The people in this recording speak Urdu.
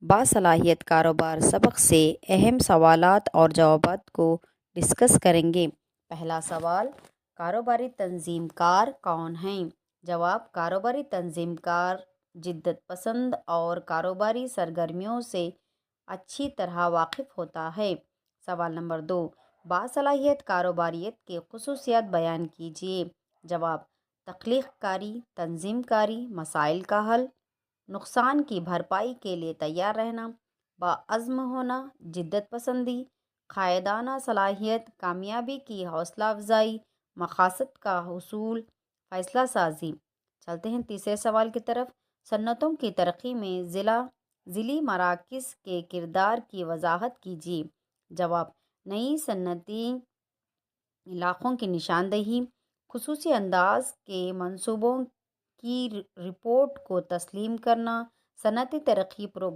باصلاحیت کاروبار سبق سے اہم سوالات اور جوابات کو ڈسکس کریں گے۔ پہلا سوال، کاروباری تنظیم کار کون ہیں؟ جواب، کاروباری تنظیم کار جدت پسند اور کاروباری سرگرمیوں سے اچھی طرح واقف ہوتا ہے۔ سوال نمبر 2، باصلاحیت کاروباریت کی خصوصیات بیان کیجیے۔ جواب، تخلیق کاری، تنظیم کاری، مسائل کا حل، نقصان کی بھرپائی کے لیے تیار رہنا، باعزم ہونا، جدت پسندی، قائدانہ صلاحیت، کامیابی کی حوصلہ افزائی، مقاصد کا حصول، فیصلہ سازی۔ چلتے ہیں تیسرے سوال کی طرف۔ صنعتوں کی ترقی میں ذیلی مراکز کے کردار کی وضاحت کیجیے۔ جواب، نئی صنعتی علاقوں کی نشاندہی، خصوصی انداز کے منصوبوں کی رپورٹ کو تسلیم کرنا، صنعتی ترقی پروگرام